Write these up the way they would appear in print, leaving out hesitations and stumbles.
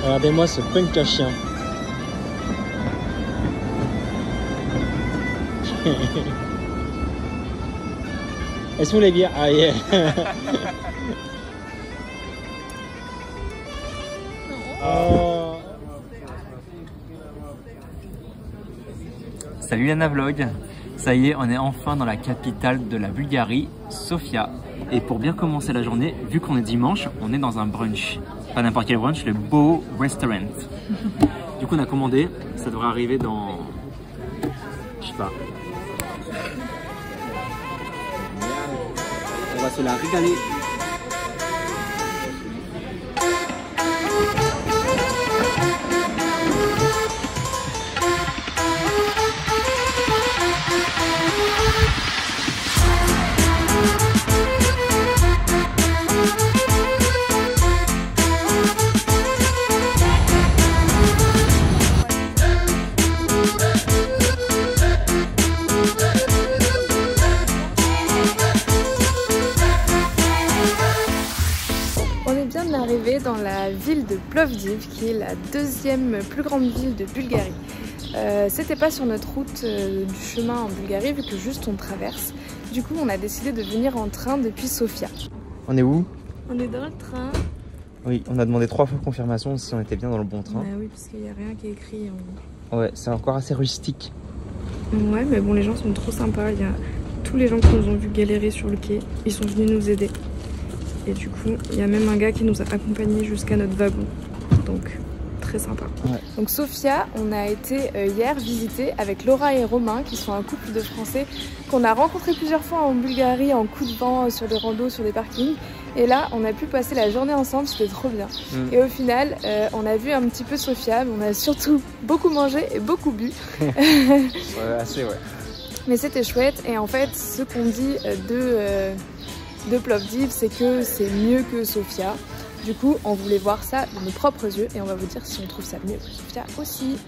Regardez-moi ce punk à chien. Elles sont les bières. Ah yeah. Oh. Salut Lana Vlog. Ça y est, on est enfin dans la capitale de la Bulgarie, Sofia. Et pour bien commencer la journée, vu qu'on est dimanche, on est dans un brunch. Pas n'importe quel brunch, le Beau Restaurant. Du coup, on a commandé. Ça devrait arriver dans... je sais pas. On va se la régaler. Arrivé dans la ville de Plovdiv, qui est la deuxième plus grande ville de Bulgarie. C'était pas sur notre route du chemin en Bulgarie, vu que juste on traverse. Du coup, on a décidé de venir en train depuis Sofia. On est où? On est dans le train. Oui, on a demandé 3 fois confirmation si on était bien dans le bon train. Oui, parce qu'il n'y a rien qui est écrit. Ouais, c'est encore assez rustique. Ouais, mais bon, les gens sont trop sympas. Il y a tous les gens qui nous ont vu galérer sur le quai. Ils sont venus nous aider. Et du coup, il y a même un gars qui nous a accompagnés jusqu'à notre wagon. Donc, très sympa. Ouais. Donc Sofia, on a été hier visiter avec Laura et Romain, qui sont un couple de Français qu'on a rencontré plusieurs fois en Bulgarie, en coup de vent, sur des randos, sur des parkings. Et là, on a pu passer la journée ensemble, c'était trop bien. Et au final, on a vu un petit peu Sofia, mais on a surtout beaucoup mangé et beaucoup bu. Ouais, assez, ouais. Mais c'était chouette. Et en fait, ce qu'on dit de Plovdiv, c'est que c'est mieux que Sofia. Du coup, on voulait voir ça de nos propres yeux et on va vous dire si on trouve ça mieux que Sofia aussi.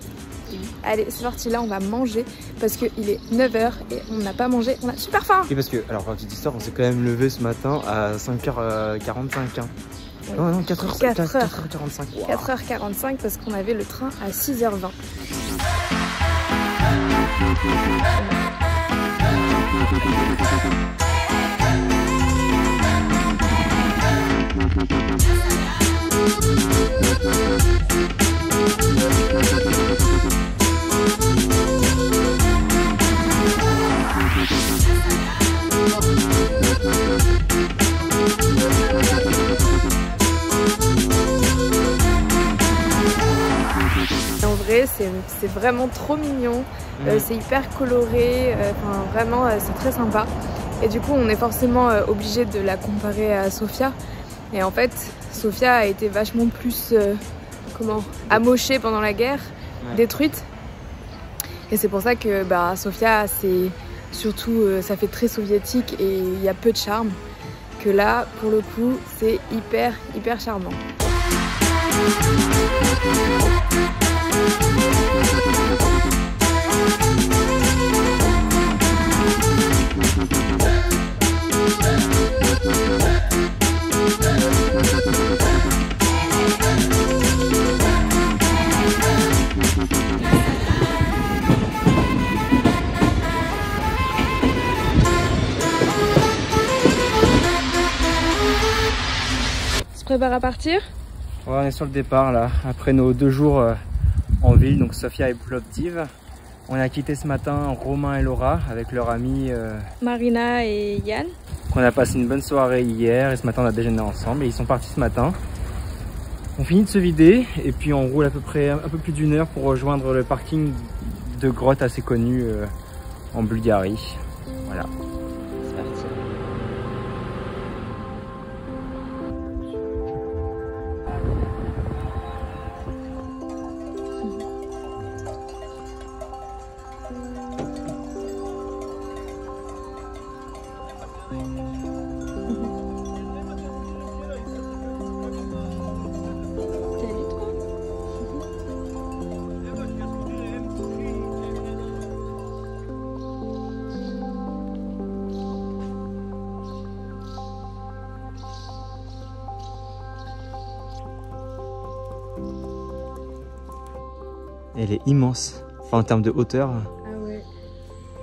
Allez, c'est parti, là on va manger parce qu'il est 9h et on n'a pas mangé, on a super faim. Et parce que, alors petite histoire, on s'est quand même levé ce matin à 5h45. Hein. Oui. Non, 4h45. Wow. 4h45 parce qu'on avait le train à 6h20. En vrai, c'est vraiment trop mignon, c'est hyper coloré, vraiment c'est très sympa. Et du coup, on est forcément obligé de la comparer à Sofia. Et en fait, Sofia a été vachement plus amochée pendant la guerre, détruite. Et c'est pour ça que Sofia, c'est surtout, ça fait très soviétique et il y a peu de charme. Que là, pour le coup, c'est hyper charmant. Tu te prépares à partir? Ouais, on est sur le départ là, après nos 2 jours en ville, donc Sofia et Plovdiv. On a quitté ce matin Romain et Laura avec leur ami Marina et Yann. On a passé une bonne soirée hier et ce matin on a déjeuné ensemble et ils sont partis ce matin. On finit de se vider et puis on roule à peu près un peu plus d'1 heure pour rejoindre le parking de grottes assez connu en Bulgarie. Voilà. C'est parti. Elle est immense. Enfin, en termes de hauteur. Ah ouais.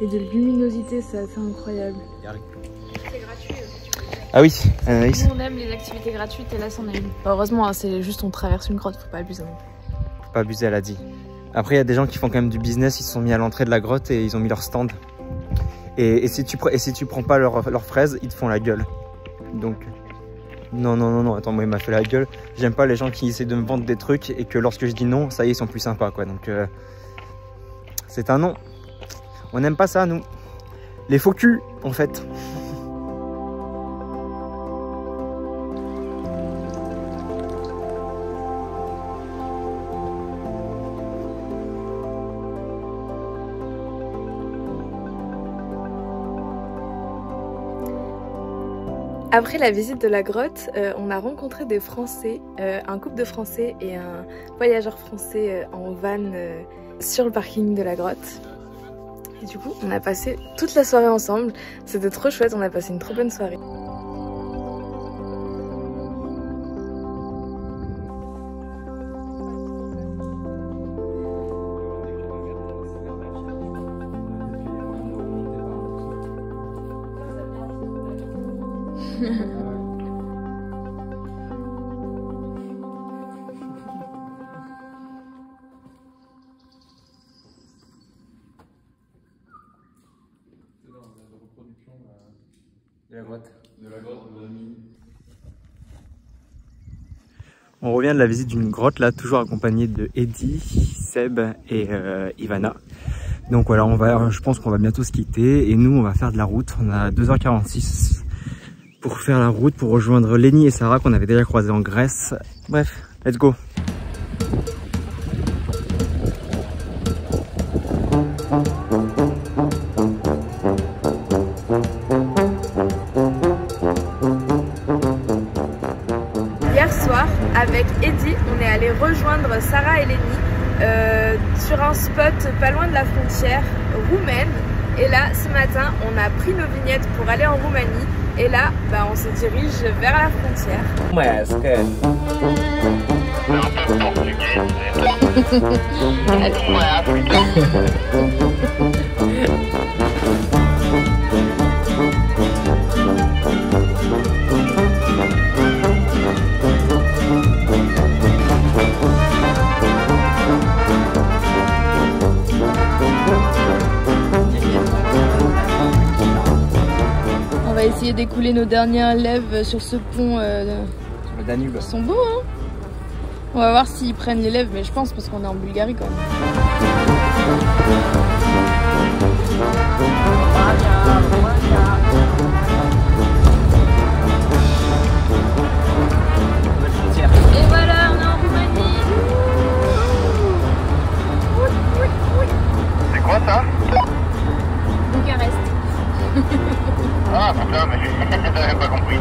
Et de luminosité, c'est assez incroyable. C'est gratuit. Ah oui, Anaïs. Nous, on aime les activités gratuites et là, c'en est une. Heureusement, hein, c'est juste on traverse une grotte, faut pas abuser. Faut pas abuser, elle a dit. Après, il y a des gens qui font quand même du business, ils se sont mis à l'entrée de la grotte et ils ont mis leur stand. Et si tu prends pas leurs fraises, ils te font la gueule. Donc, non, attends, moi il m'a fait la gueule. J'aime pas les gens qui essaient de me vendre des trucs et que lorsque je dis non, ça y est, ils sont plus sympas, quoi. Donc, c'est un non. On n'aime pas ça, nous. Les faux culs, en fait. Après la visite de la grotte, on a rencontré des Français, un couple de Français et un voyageur français en van sur le parking de la grotte. Et du coup, on a passé toute la soirée ensemble. C'était trop chouette, on a passé une trop bonne soirée. De la grotte, on revient de la visite d'une grotte là, toujours accompagné de Eddy, Seb et Ivana. Donc voilà, je pense qu'on va bientôt se quitter et nous on va faire de la route. On a 2h46 pour faire la route, pour rejoindre Lenny et Sarah qu'on avait déjà croisés en Grèce. Bref, let's go. Avec Eddy, on est allé rejoindre Sarah et Lenny sur un spot pas loin de la frontière roumaine. Et là, ce matin, on a pris nos vignettes pour aller en Roumanie. Et là, on se dirige vers la frontière. Ouais, c'est que... On va essayer d'écouler nos dernières lèvres sur ce pont. Sur le Danube. Ils sont beaux, hein. On va voir s'ils prennent les lèvres, mais je pense parce qu'on est en Bulgarie quand même. Et voilà, on est en Roumanie. C'est quoi ça? Bucarest. Ah putain, mais j'avais pas compris.